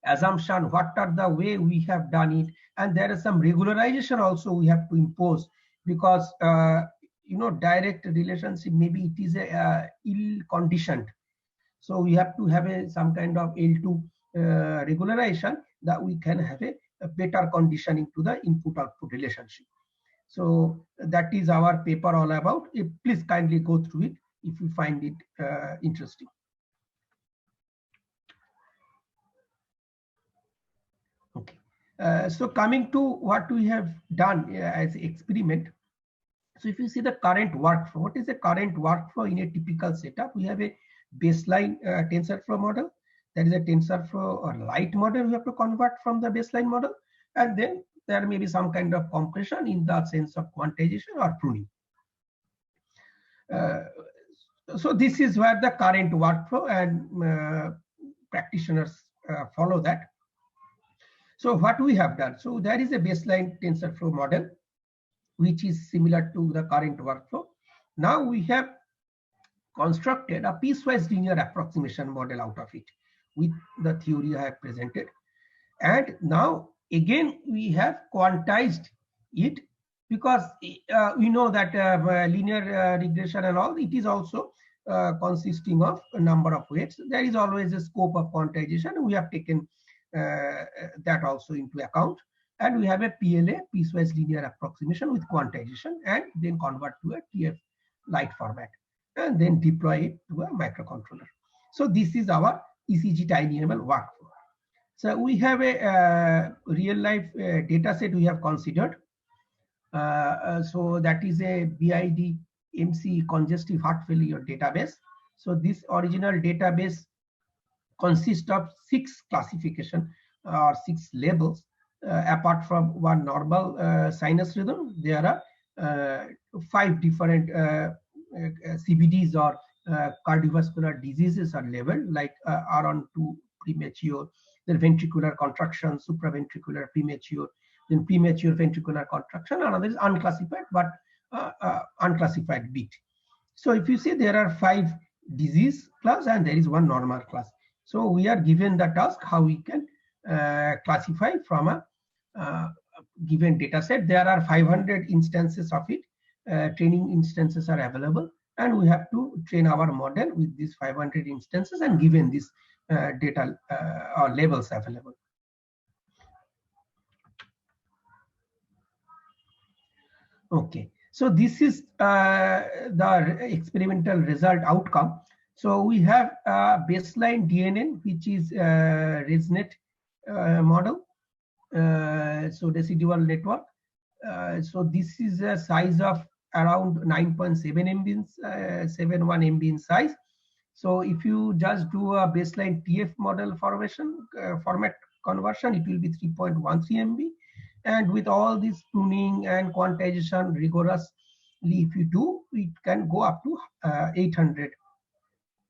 C: assumption, what are the way we have done it, and there is some regularization also we have to impose, because direct relationship, maybe it is a ill conditioned. So we have to have some kind of L2 regularization that we can have a better conditioning to the input-output relationship. So that is our paper all about. Please kindly go through it if you find it interesting. Okay. So coming to what we have done as experiment. So if you see the current workflow, what is the current workflow in a typical setup? We have a baseline TensorFlow model. There is a TensorFlow or light model we have to convert from the baseline model. And then there may be some kind of compression in the sense of quantization or pruning. So this is where the current workflow, and practitioners follow that. So what we have done, so there is a baseline TensorFlow model, which is similar to the current workflow. Now we have constructed a piecewise linear approximation model out of it with the theory I have presented. And now again, we have quantized it, because we know that linear regression and all, it is also consisting of a number of weights. There is always a scope of quantization. We have taken that also into account. And we have a PLA, piecewise linear approximation with quantization, and then convert to a TF light format, and then deploy it to a microcontroller. So this is our ECG TinyML workflow. So we have a real life data set we have considered. So that is a BID MC congestive heart failure database. So this original database consists of 6 classification or 6 labels. Apart from one normal sinus rhythm, there are 5 different CVDs or cardiovascular diseases are labeled, like RON2 premature, then ventricular contraction, supraventricular premature, then premature ventricular contraction. Another is unclassified, but unclassified beat. So if you see, there are 5 disease class and there is 1 normal class. So we are given the task how we can classify from a given data set. There are 500 instances of it. Training instances are available, and we have to train our model with these 500 instances and given this data or labels available. Okay, So this is the experimental result outcome. So we have a baseline DNN, which is ResNet model, so residual network. So this is a size of around 9.7 MB, 71 MB in size. So if you just do a baseline TF model formation format conversion, it will be 3.13 MB. And with all this tuning and quantization rigorously, if you do, it can go up to 800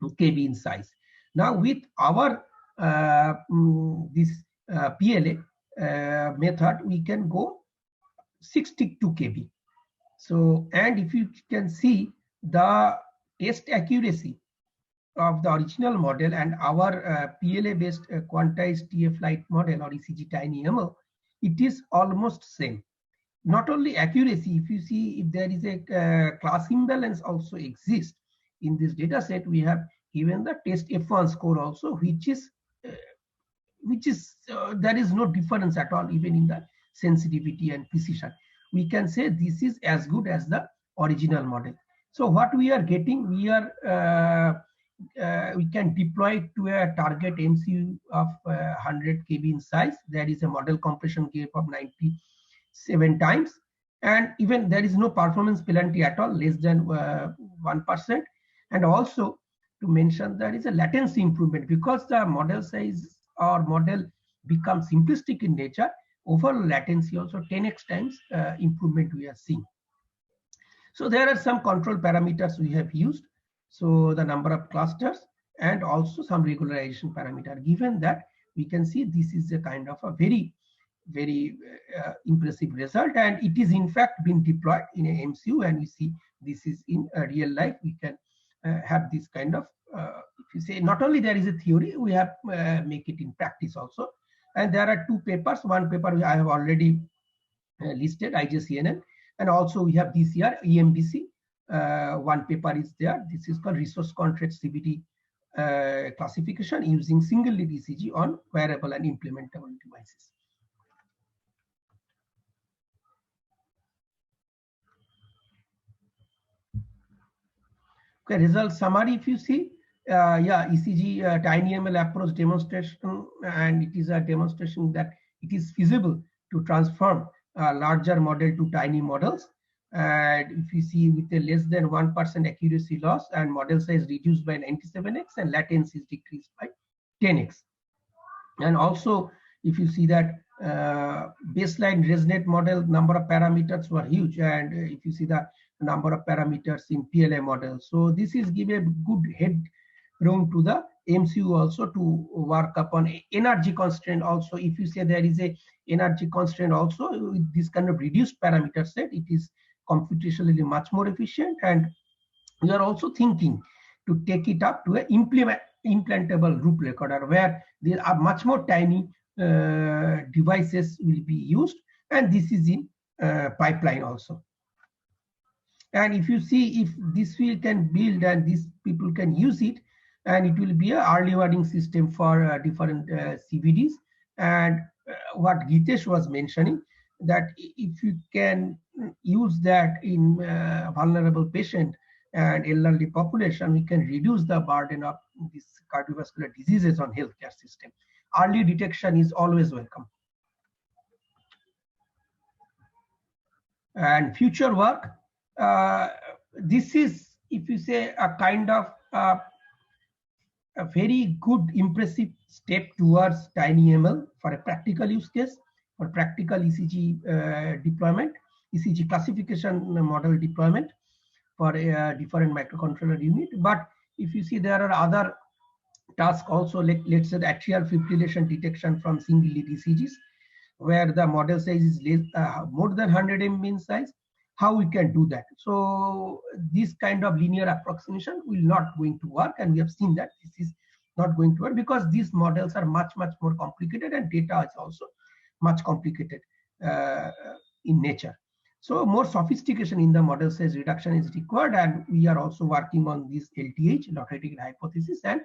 C: KB in size. Now with our this PLA method, we can go 62 KB. So, and if you can see the test accuracy of the original model and our PLA-based quantized TF Lite model or ECG TinyML, it is almost same. Not only accuracy, if you see if there is a class imbalance also exists in this data set, we have given the test F1 score also, which is there is no difference at all even in the sensitivity and precision. We can say this is as good as the original model. So what we are getting, we can deploy it to a target MCU of 100 KB in size. There is a model compression gap of 97 times, and even there is no performance penalty at all, less than 1%. And also to mention, there is a latency improvement because the model size or model becomes simplistic in nature. Overall latency also 10x times improvement we are seeing. So there are some control parameters we have used. So the number of clusters and also some regularization parameter. Given that, we can see this is a kind of a very impressive result, and it is in fact been deployed in a MCU, and we see this is in real life. We can have this kind of, if you say not only there is a theory, we have make it in practice also. And there are two papers. One paper I have already listed, IJCNN, and also we have this year EMBC. One paper is there. This is called resource constraint CVD classification using single lead ECG on wearable and implementable devices. Okay, result summary. If you see, ECG TinyML approach demonstration, and it is a demonstration that it is feasible to transform a larger model to tiny models. And if you see, with a less than 1% accuracy loss, and model size reduced by 97x, and latency is decreased by 10x. And also, if you see that baseline ResNet model, number of parameters were huge, and if you see the number of parameters in PLA model, so this is give a good headroom to the MCU also to work upon energy constraint. Also, if you say there is a energy constraint also, with this kind of reduced parameter set, it is computationally much more efficient. And we are also thinking to take it up to an implantable group recorder, where there are much more tiny devices will be used, and this is in pipeline also. And if you see, if this we can build and these people can use it, and it will be an early warning system for different CVDs. And what Gitesh was mentioning, that if you can use that in vulnerable patient and elderly population, we can reduce the burden of these cardiovascular diseases on healthcare system. Early detection is always welcome. And future work, this is, if you say, a kind of a very good, impressive step towards TinyML for a practical use case, for practical ECG deployment, ECG classification model deployment for a different microcontroller unit. But if you see, there are other tasks also, like let's say the atrial fibrillation detection from single lead ECGs, where the model size is more than 100 MB in size. How we can do that? So this kind of linear approximation will not going to work, and we have seen that this is not going to work because these models are much more complicated, and data is also much complicated in nature. So more sophistication in the model size reduction is required, and we are also working on this LTH, logarithmic hypothesis, and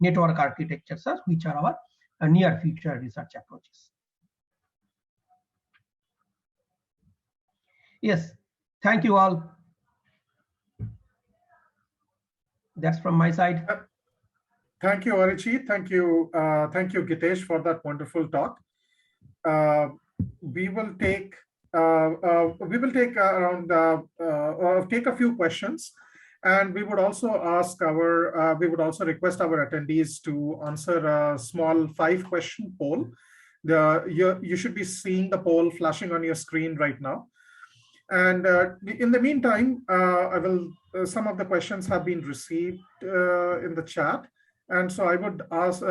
C: network architectures, which are our near future research approaches. Yes. Thank you all. That's from my side.
A: Thank you, Arijit. Thank you, Gitesh, for that wonderful talk. We will take take a few questions, and we would also request our attendees to answer a small 5-question poll. You should be seeing the poll flashing on your screen right now. And in the meantime, some of the questions have been received in the chat. And so I would pass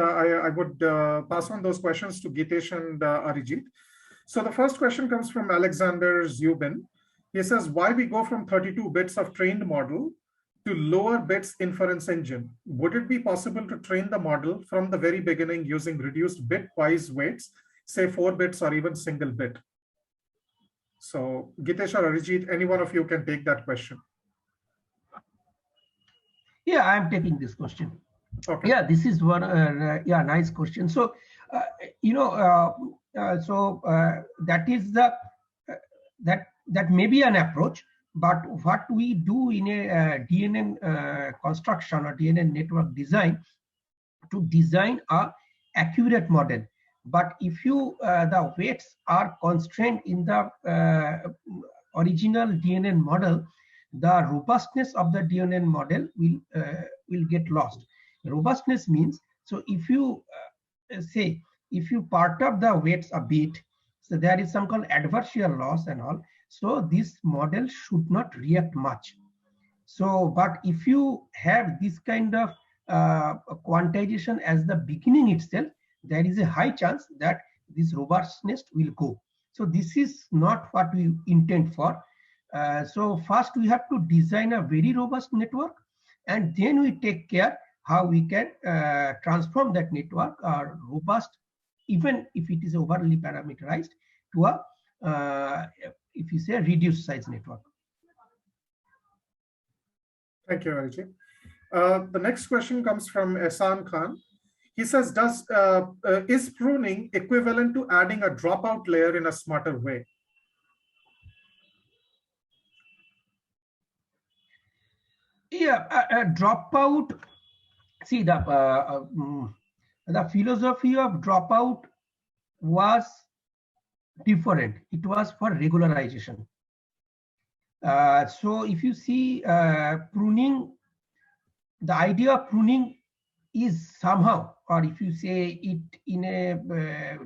A: on those questions to Gitesh and Arijit. So the first question comes from Alexander Zubin. He says, why we go from 32 bits of trained model to lower bits inference engine? Would it be possible to train the model from the very beginning using reduced bit-wise weights, say 4 bits or even single bit? So Gitesh or Arijit, any one of you can take that question.
C: Yeah, I'm taking this question.
A: Okay.
C: Yeah, this is one. Nice question. So, that is that may be an approach. But what we do in a DNN construction or DNN network design, to design a accurate model. But if the weights are constrained in the original DNN model, the robustness of the DNN model will get lost. Robustness means, so if you if you perturb the weights a bit, so there is some kind of adversarial loss and all. So this model should not react much. So, but if you have this kind of quantization as the beginning itself, there is a high chance that this robustness will go. So this is not what we intend for. So first we have to design a very robust network, and then we take care how we can transform that network robust, even if it is overly parameterized, to a if you say reduced size network.
A: Thank you, Arijit. The next question comes from Ehsan Khan. He says, is pruning equivalent to adding a dropout layer in a smarter way?
C: Yeah, dropout. See, the philosophy of dropout was different. It was for regularization. So if you see pruning, the idea of pruning is somehow, or if you say it in a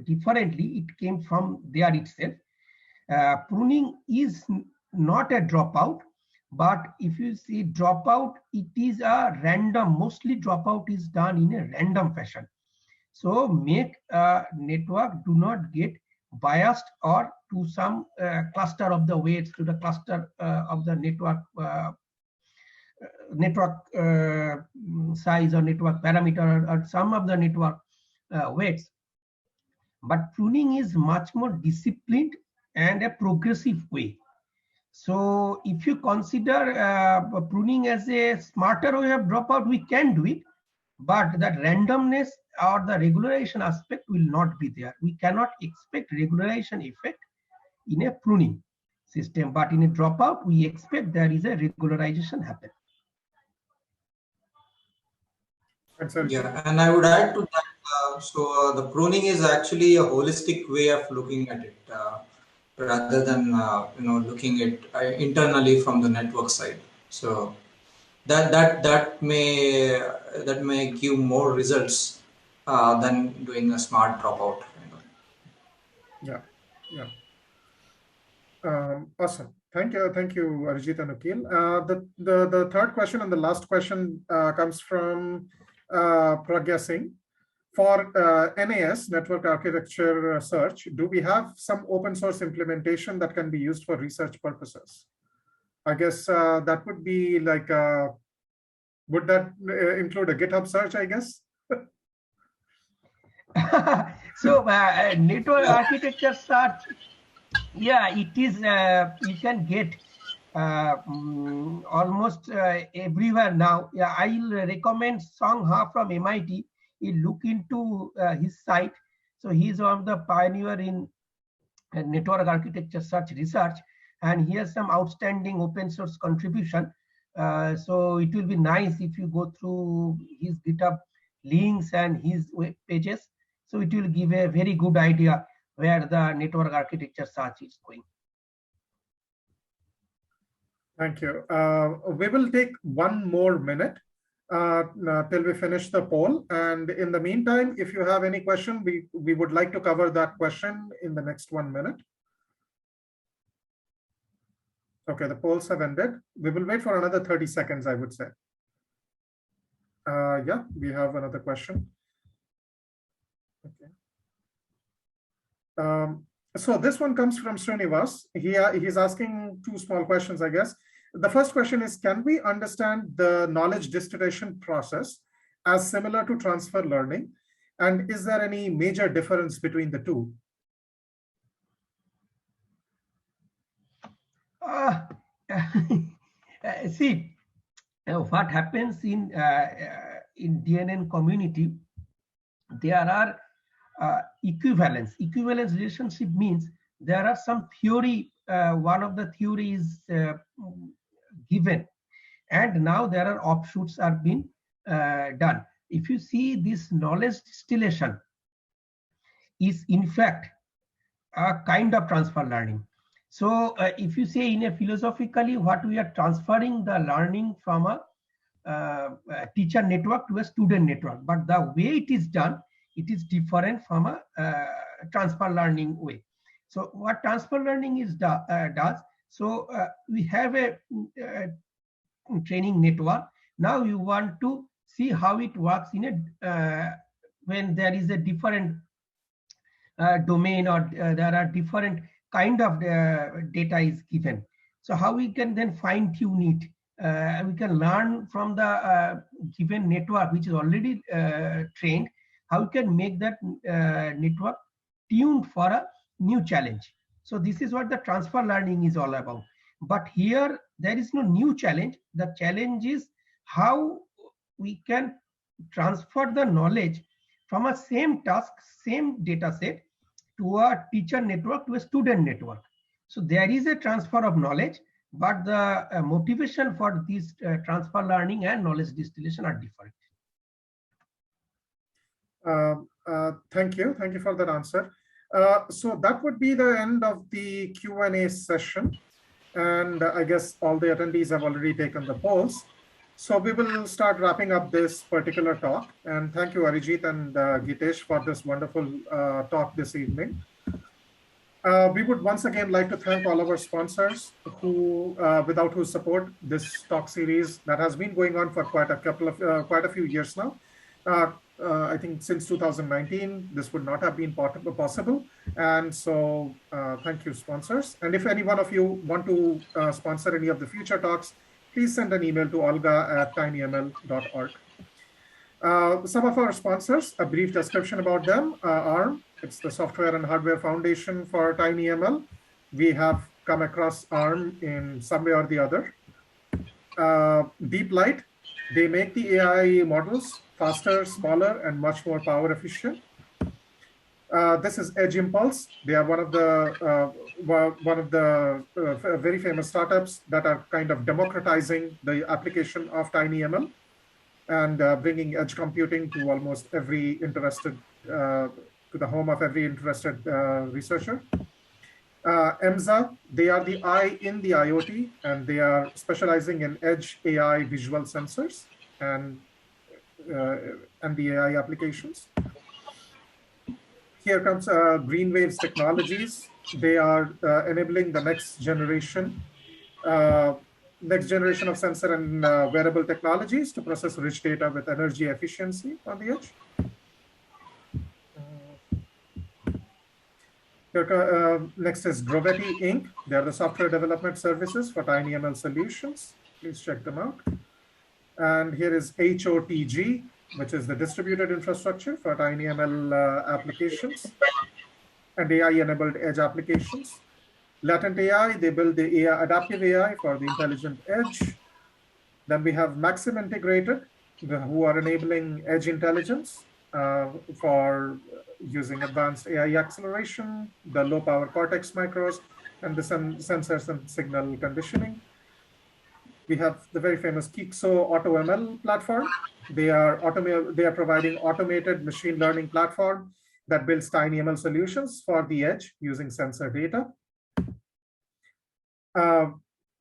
C: differently, it came from there itself. Pruning is not a dropout, but if you see dropout, it is a random, mostly dropout is done in a random fashion. So make a network do not get biased or to some cluster of the weights, to the cluster of the network size or network parameter or some of the network weights. But pruning is much more disciplined and a progressive way. So if you consider pruning as a smarter way of dropout, we can do it, but that randomness or the regularization aspect will not be there. We cannot expect regularization effect in a pruning system, but in a dropout, we expect there is a regularization happen.
B: Yeah, and I would add to that, the pruning is actually a holistic way of looking at it, rather than looking at internally from the network side. So that may give more results than doing a smart dropout.
A: Yeah. Awesome. Thank you, Arijit and Akhil. The third question and the last question comes from Pragya Singh. For NAS, Network Architecture Search, do we have some open source implementation that can be used for research purposes? I guess that would be like, would that include a GitHub search, I guess?
C: So Network Architecture Search, yeah, it is, you can get almost everywhere now. Yeah, I'll recommend Song Ha from MIT. You look into his site. So he's one of the pioneer in network architecture search research. and he has some outstanding open source contribution. So it will be nice if you go through his GitHub links and his web pages. So it will give a very good idea where the network architecture search is going.
A: Thank you. We will take one more minute till we finish the poll. And in the meantime, if you have any question, we would like to cover that question in the next 1 minute. Okay, the polls have ended. We will wait for another 30 seconds, I would say. Yeah, we have another question. Okay. So this one comes from Srinivas. He's asking two small questions, I guess. The first question is, can we understand the knowledge distillation process as similar to transfer learning? And is there any major difference between the two?
C: See, what happens in DNN community, there are equivalence. Equivalence relationship means there are some theory, one of the theories given, and now there are offshoots are being done. If you see, this knowledge distillation is in fact a kind of transfer learning. So if you say in a philosophically, what we are transferring the learning from a teacher network to a student network, but the way it is done, it is different from a transfer learning way. So what transfer learning is does, so we have a training network. Now you want to see how it works in a when there is a different domain, or there are different kind of data is given. So how we can then fine tune it? We can learn from the given network which is already trained, how we can make that network tuned for a new challenge. So this is what the transfer learning is all about. But here there is no new challenge. The challenge is how we can transfer the knowledge from a same task, same data set, to a teacher network to a student network. So there is a transfer of knowledge, but the motivation for this transfer learning and knowledge distillation are different.
A: Thank you. Thank you for that answer. So that would be the end of the Q&A session. And I guess all the attendees have already taken the polls. So we will start wrapping up this particular talk. And thank you, Arijit and Gitesh, for this wonderful talk this evening. We would once again like to thank all our sponsors who, without whose support, this talk series that has been going on for quite a few years now. I think since 2019, this would not have been possible. And so thank you, sponsors. And if any one of you want to sponsor any of the future talks, please send an email to olga@tinyml.org. Some of our sponsors, a brief description about them. ARM, it's the Software and Hardware Foundation for TinyML. We have come across ARM in some way or the other. DeepLight, they make the AI models faster, smaller, and much more power efficient. This is Edge Impulse. They are one of the very famous startups that are kind of democratizing the application of TinyML and bringing edge computing to almost every interested, to the home of every interested researcher. Emza, they are the eye in the IoT, and they are specializing in edge AI visual sensors and the AI applications. Here comes GreenWaves Technologies. They are enabling the next generation of sensor and wearable technologies to process rich data with energy efficiency on the edge. Next is Grovetti Inc. They are the software development services for TinyML solutions. Please check them out. And here is HOTG, which is the distributed infrastructure for TinyML applications and AI-enabled edge applications. Latent AI, they build the AI, adaptive AI for the intelligent edge. Then we have Maxim Integrated, who are enabling edge intelligence for using advanced AI acceleration, the low-power Cortex micros, and the sensors and signal conditioning. We have the very famous Kixo AutoML platform. They are providing automated machine learning platform that builds TinyML solutions for the edge using sensor data.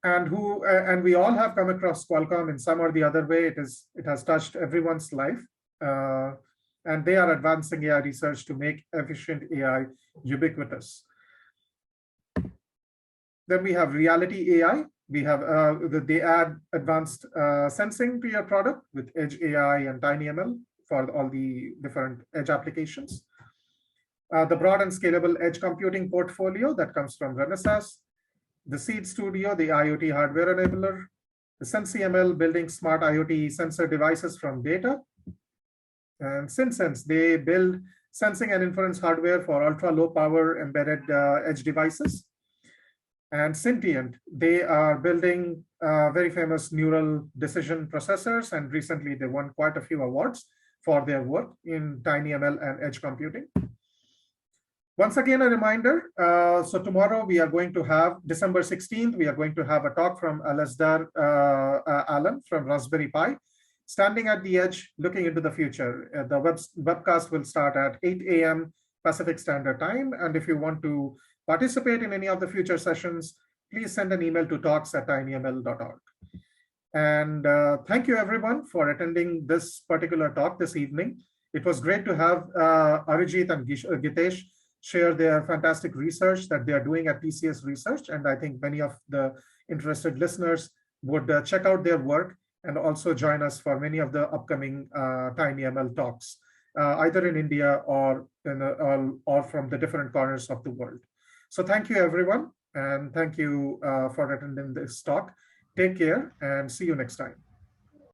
A: And we all have come across Qualcomm in some or the other way. It has touched everyone's life. And they are advancing AI research to make efficient AI ubiquitous. Then we have Reality AI. We have they add advanced sensing to your product with Edge AI and TinyML for all the different edge applications. The broad and scalable edge computing portfolio that comes from Renesas. The Seed Studio, the IoT hardware enabler. The SenseML, building smart IoT sensor devices from data. And SynSense, they build sensing and inference hardware for ultra low power embedded edge devices. And Sentient, they are building very famous neural decision processors, and recently they won quite a few awards for their work in TinyML and edge computing. Once again, a reminder, so tomorrow we are going to have, December 16th, we are going to have a talk from Alasdair Allen from Raspberry Pi, standing at the edge, looking into the future. The webcast will start at 8 a.m. Pacific Standard Time, and if you want to participate in any of the future sessions, please send an email to talks@tinyml.org. And thank you everyone for attending this particular talk this evening. It was great to have Arijit and Gitesh share their fantastic research that they are doing at TCS Research. And I think many of the interested listeners would check out their work and also join us for many of the upcoming TinyML talks, either in India or from the different corners of the world. So thank you, everyone. And thank you for attending this talk. Take care and see you next time.